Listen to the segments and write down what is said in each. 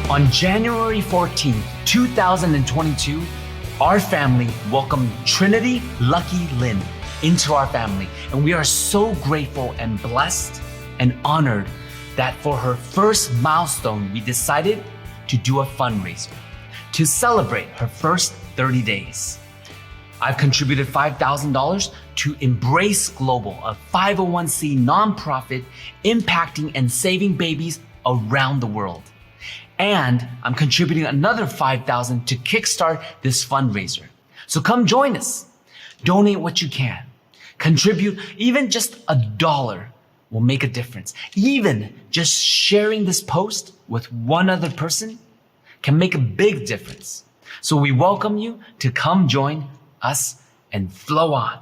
On January 14th, 2022, our family welcomed Trinity Lucky Lin into our family. And we are so grateful and blessed and honored that for her first milestone, we decided to do a fundraiser to celebrate her first 30 days. I've contributed $5,000 to Embrace Global, a 501c nonprofit impacting and saving babies around the world. And I'm contributing another $5,000 to kickstart this fundraiser. So come join us. Donate what you can. Contribute even just $1 will make a difference. Even just sharing this post with one other person can make a big difference. So we welcome you to come join us and flow on.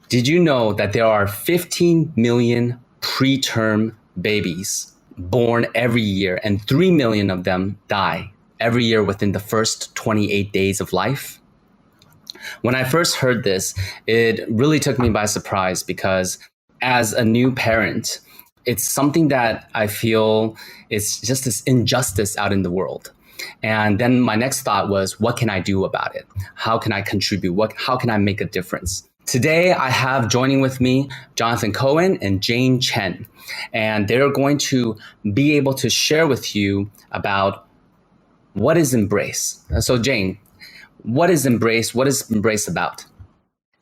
Did you know that there are 15 million preterm babies born every year, and 3 million of them die every year within the first 28 days of life? When I first heard this, it really took me by surprise because as a new parent, it's something that I feel is just this injustice out in the world. And then my next thought was, what can I do about it? How can I contribute? How can I make a difference? Today, I have joining with me Jonathan Cohen and Chen, and they're going to be able to share with you about what is Embrace. So Jane, what is Embrace? What is Embrace about?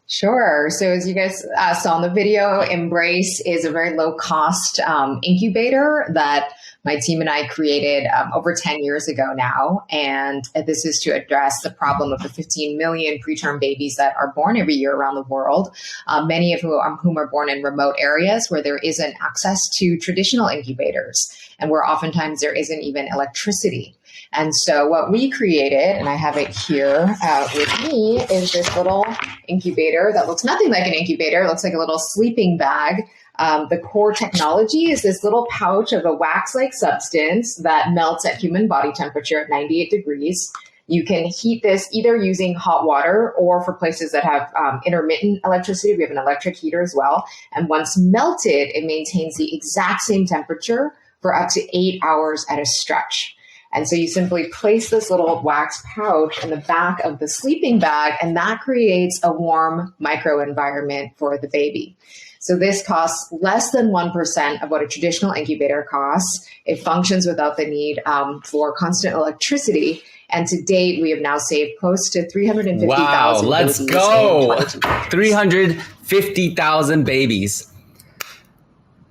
Sure. So as you guys saw in the video, Embrace is a very low cost incubator that my team and I created over 10 years ago now. And this is to address the problem of the 15 million preterm babies that are born every year around the world, many of whom are born in remote areas where there isn't access to traditional incubators and where oftentimes there isn't even electricity. And so what we created, and I have it here with me, is this little incubator that looks nothing like an incubator. It looks like a little sleeping bag. The core technology is this little pouch of a wax-like substance that melts at human body temperature at 98 degrees. You can heat this either using hot water or for places that have intermittent electricity. We have an electric heater as well. And once melted, it maintains the exact same temperature for up to 8 hours at a stretch. And so you simply place this little wax pouch in the back of the sleeping bag, and that creates a warm microenvironment for the baby. So this costs less than 1% of what a traditional incubator costs. It functions without the need for constant electricity. And to date, we have now saved close to 350,000 Wow, let's babies go! in 22 countries. 350,000 babies.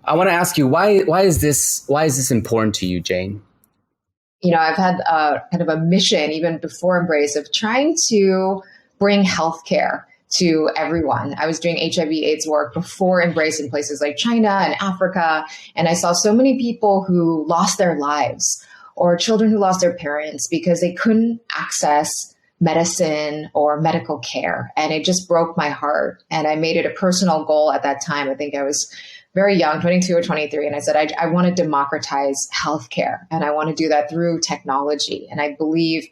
I want to ask you, why is this important to you, Jane? You know, I've had kind of a mission even before Embrace of trying to bring healthcare to everyone. I was doing HIV/AIDS work before Embrace in places like China and Africa, and I saw so many people who lost their lives or children who lost their parents because they couldn't access medicine or medical care. And it just broke my heart. And I made it a personal goal at that time. I think I was very young, 22 or 23. And I said, I want to democratize healthcare, and I want to do that through technology. And I believe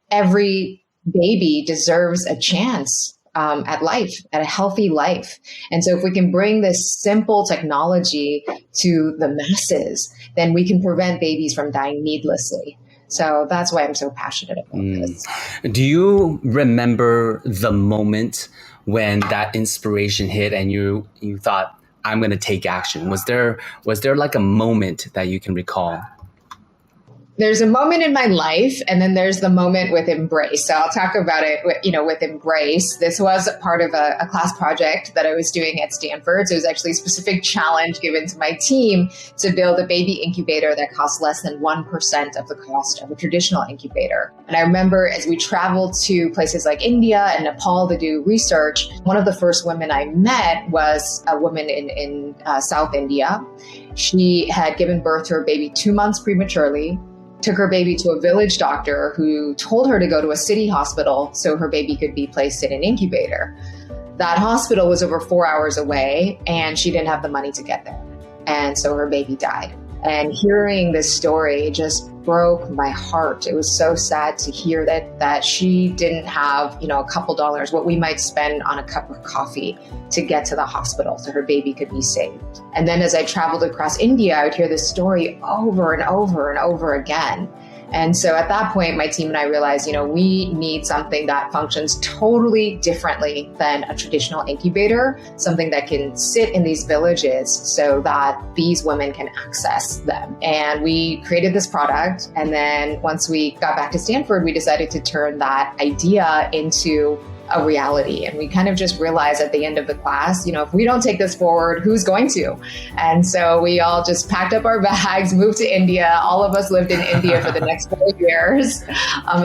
every baby deserves a chance at life, at a healthy life. And so if we can bring this simple technology to the masses, then we can prevent babies from dying needlessly. So that's why I'm so passionate about this. Do you remember the moment when that inspiration hit and you thought, I'm going to take action? Was there like a moment that you can recall? There's a moment in my life, and then there's the moment with Embrace. So I'll talk about it, with Embrace. This was part of a class project that I was doing at Stanford. So it was actually a specific challenge given to my team to build a baby incubator that costs less than 1% of the cost of a traditional incubator. And I remember as we traveled to places like India and Nepal to do research, one of the first women I met was a woman in South India. She had given birth to her baby 2 months prematurely, took her baby to a village doctor who told her to go to a city hospital so her baby could be placed in an incubator. That hospital was over 4 hours away, and she didn't have the money to get there. And so her baby died. And hearing this story just broke my heart. It was so sad to hear that she didn't have, a couple dollars, what we might spend on a cup of coffee to get to the hospital so her baby could be saved. And then as I traveled across India, I would hear this story over and over and over again. And so at that point, my team and I realized, we need something that functions totally differently than a traditional incubator, something that can sit in these villages so that these women can access them. And we created this product. And then once we got back to Stanford, we decided to turn that idea into a reality. And we kind of just realized at the end of the class, if we don't take this forward, who's going to? And so we all just packed up our bags, moved to India. All of us lived in India for the next 4 years.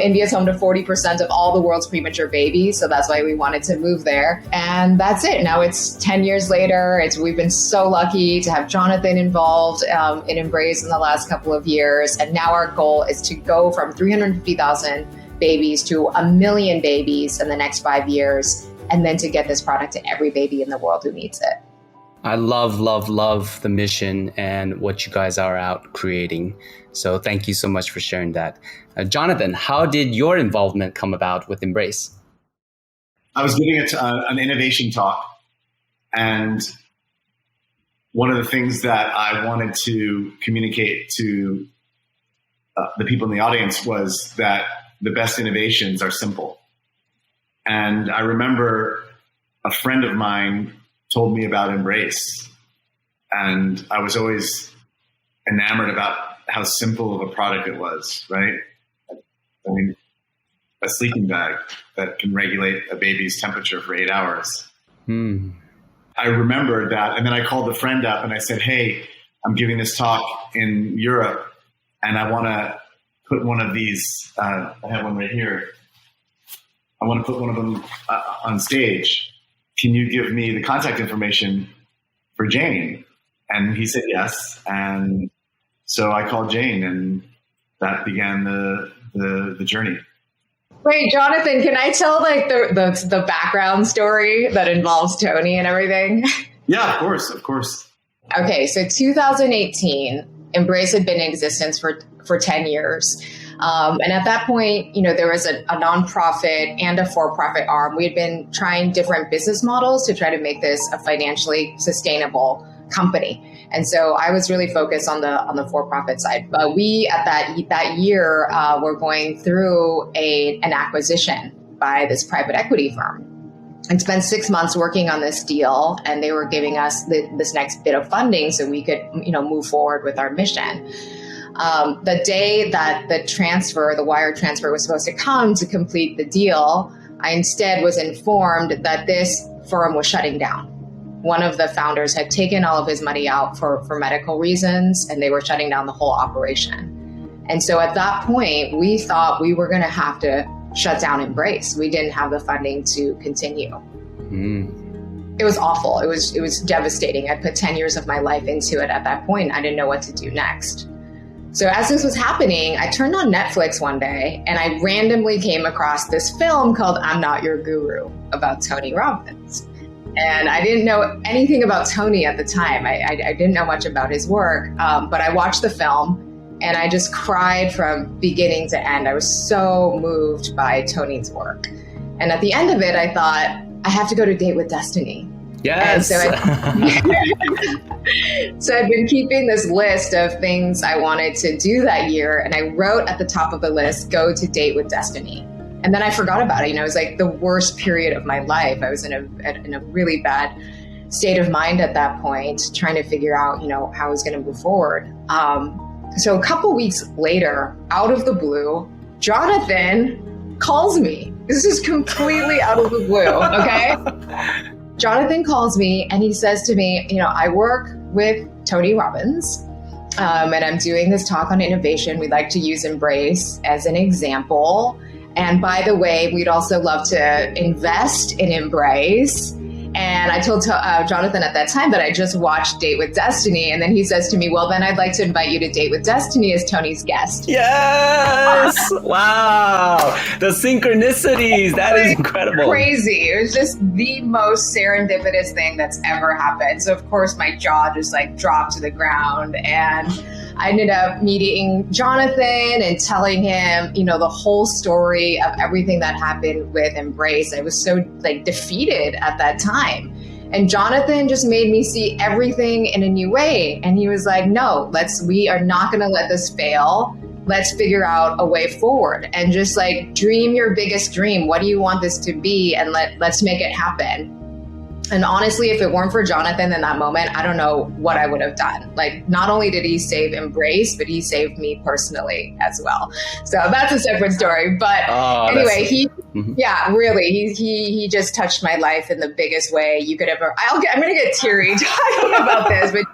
India is home to 40% of all the world's premature babies. So that's why we wanted to move there. And that's it. Now it's 10 years later. We've been so lucky to have Jonathan involved in Embrace in the last couple of years. And now our goal is to go from 350,000 babies to 1 million babies in the next 5 years, and then to get this product to every baby in the world who needs it. I love the mission and what you guys are out creating. So thank you so much for sharing that. Jonathan, how did your involvement come about with Embrace? I was giving an innovation talk, and one of the things that I wanted to communicate to the people in the audience was that the best innovations are simple. And I remember a friend of mine told me about Embrace, and I was always enamored about how simple of a product it was, right? I mean, a sleeping bag that can regulate a baby's temperature for 8 hours. I remembered that, and then I called a friend up and I said, hey, I'm giving this talk in Europe, and I want to put one of these, I have one right here. I want to put one of them on stage. Can you give me the contact information for Jane? And he said yes. And so I called Jane, and that began the journey. Wait, Jonathan, can I tell the background story that involves Tony and everything? Yeah, of course. Okay, so 2018, Embrace had been in existence for 10 years. And at that point, there was a nonprofit and a for-profit arm. We had been trying different business models to try to make this a financially sustainable company. And so I was really focused on the for-profit side. But we, at that year, were going through an acquisition by this private equity firm. And spent 6 months working on this deal, and they were giving us this next bit of funding so we could, move forward with our mission. The day that the wire transfer was supposed to come to complete the deal, I instead was informed that this firm was shutting down. One of the founders had taken all of his money out for medical reasons, and they were shutting down the whole operation. And so at that point, we thought we were going to have to shut down Embrace. We didn't have the funding to continue. It was awful. It was devastating. I put 10 years of my life into it at that point. I didn't know what to do next. So as this was happening, I turned on Netflix one day and I randomly came across this film called I'm Not Your Guru about Tony Robbins. And I didn't know anything about Tony at the time. I didn't know much about his work, but I watched the film and I just cried from beginning to end. I was so moved by Tony's work. And at the end of it, I thought, I have to go to Date with Destiny. Yes. So I've been keeping this list of things I wanted to do that year. And I wrote at the top of the list, go to Date with Destiny. And then I forgot about it. It was like the worst period of my life. I was in a really bad state of mind at that point, trying to figure out, how I was going to move forward. So a couple weeks later, out of the blue, Jonathan calls me. This is completely out of the blue, okay? Jonathan calls me and he says to me, I work with Tony Robbins and I'm doing this talk on innovation. We'd like to use Embrace as an example. And by the way, we'd also love to invest in Embrace. And I told Jonathan at that time that I just watched Date with Destiny. And then he says to me, well, then I'd like to invite you to Date with Destiny as Tony's guest. Yes! Wow! The synchronicities. That is incredible. Crazy. It was just the most serendipitous thing that's ever happened. So, of course, my jaw just dropped to the ground. And I ended up meeting Jonathan and telling him, the whole story of everything that happened with Embrace. I was so defeated at that time. And Jonathan just made me see everything in a new way. And he was like, no, we are not going to let this fail. let's figure out a way forward and just like dream your biggest dream. What do you want this to be? And let's make it happen. And honestly, if it weren't for Jonathan in that moment, I don't know what I would have done. Like, not only did he save Embrace, but he saved me personally as well. So that's a separate story. But anyway, he just touched my life in the biggest way you could ever. I'm going to get teary talking about this, but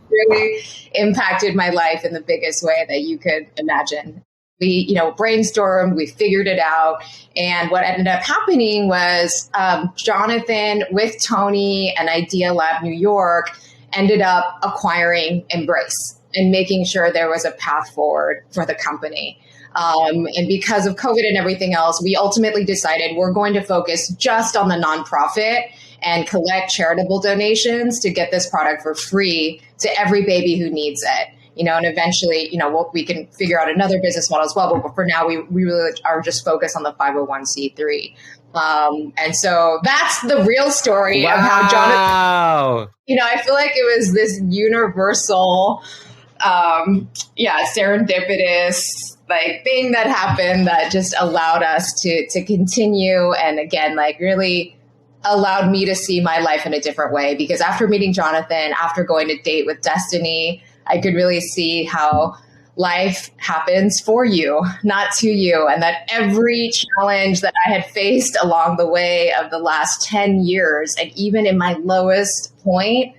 really impacted my life in the biggest way that you could imagine. We, brainstormed, we figured it out. And what ended up happening was Jonathan with Tony and Idea Lab New York ended up acquiring Embrace and making sure there was a path forward for the company. And because of COVID and everything else, we ultimately decided we're going to focus just on the nonprofit and collect charitable donations to get this product for free to every baby who needs it. And eventually, we can figure out another business model as well. But for now, we really are just focused on the 501c3. And so that's the real story of how Jonathan, I feel like it was this universal, serendipitous like thing that happened that just allowed us to continue. And again, like really allowed me to see my life in a different way, because after meeting Jonathan, after going to Date with Destiny, I could really see how life happens for you, not to you. And that every challenge that I had faced along the way of the last 10 years, and even in my lowest point,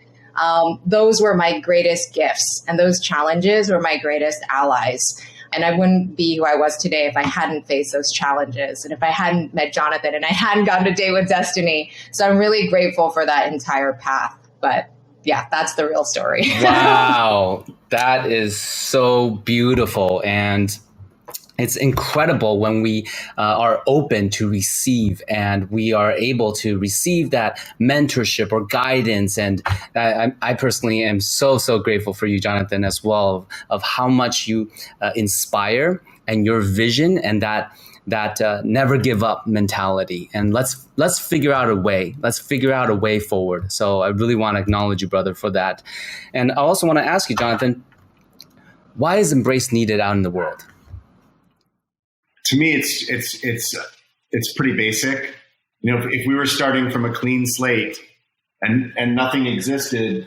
those were my greatest gifts. And those challenges were my greatest allies. And I wouldn't be who I was today if I hadn't faced those challenges and if I hadn't met Jonathan and I hadn't gone to Date with Destiny. So I'm really grateful for that entire path. But yeah, that's the real story. Wow. That is so beautiful. And it's incredible when we are open to receive and we are able to receive that mentorship or guidance. And I personally am so grateful for you, Jonathan, as well, of how much you inspire and your vision and that never give up mentality. And let's figure out a way. Let's figure out a way forward. So I really want to acknowledge you, brother, for that. And I also want to ask you, Jonathan, why is Embrace needed out in the world? To me, it's pretty basic. If we were starting from a clean slate and nothing existed,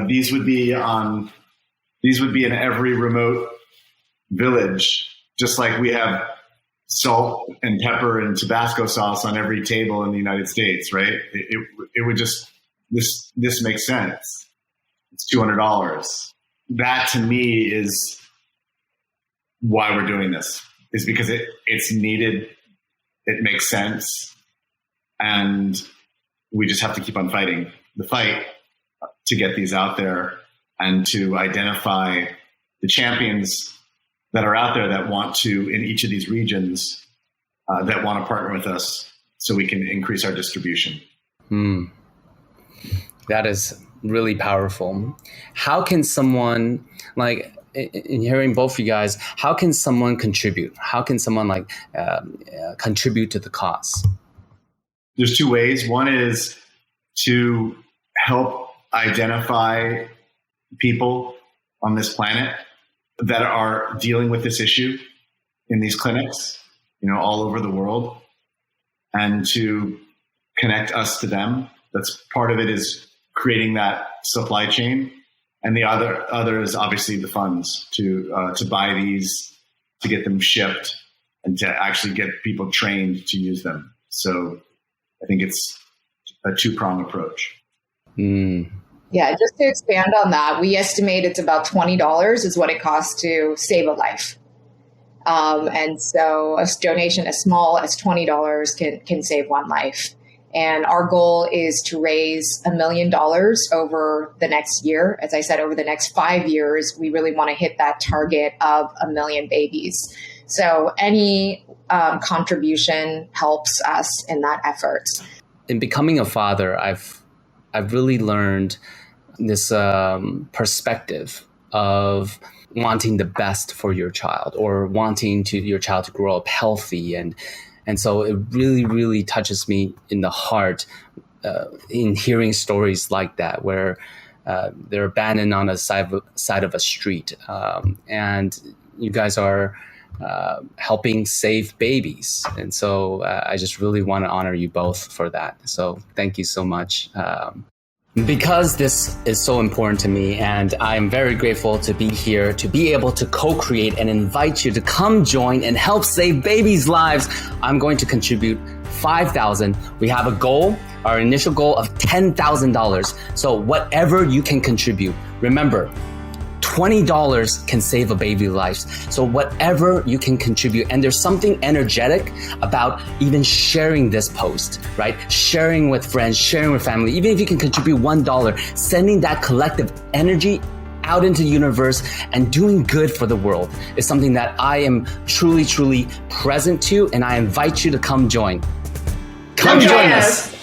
these would be in every remote village, just like we have salt and pepper and Tabasco sauce on every table in the United States, right? It would just this makes sense. It's $200. That to me is why we're doing this, is because it's needed, it makes sense, and we just have to keep on fighting the fight to get these out there and to identify the champions that are out there that want to, in each of these regions, that want to partner with us so we can increase our distribution. That is really powerful. How can someone, like, in hearing both of you guys, how can someone contribute? How can someone contribute to the cause? There's two ways. One is to help identify people on this planet that are dealing with this issue in these clinics, all over the world, and to connect us to them. That's part of it, is creating that supply chain. And the other is obviously the funds to buy these, to get them shipped, and to actually get people trained to use them. So I think it's a two-pronged approach. Yeah, just to expand on that, we estimate it's about $20 is what it costs to save a life. And so a donation as small as $20 can save one life. And our goal is to raise $1 million over the next year. As I said, over the next 5 years, we really want to hit that target of 1 million babies. So any contribution helps us in that effort. In becoming a father, I've really learned this perspective of wanting the best for your child, or wanting your child to grow up healthy. And so it really, really touches me in the heart in hearing stories like that, where they're abandoned on the side of a street. And you guys are helping save babies. And so I just really want to honor you both for that. So thank you so much. Because this is so important to me, and I'm very grateful to be here, to be able to co-create and invite you to come join and help save babies' lives, I'm going to contribute $5,000. We have a goal, our initial goal of $10,000. So whatever you can contribute, remember, $20 can save a baby's life. So whatever you can contribute, and there's something energetic about even sharing this post, right? Sharing with friends, sharing with family, even if you can contribute $1, sending that collective energy out into the universe and doing good for the world is something that I am truly, truly present to, and I invite you to come join. Come join us.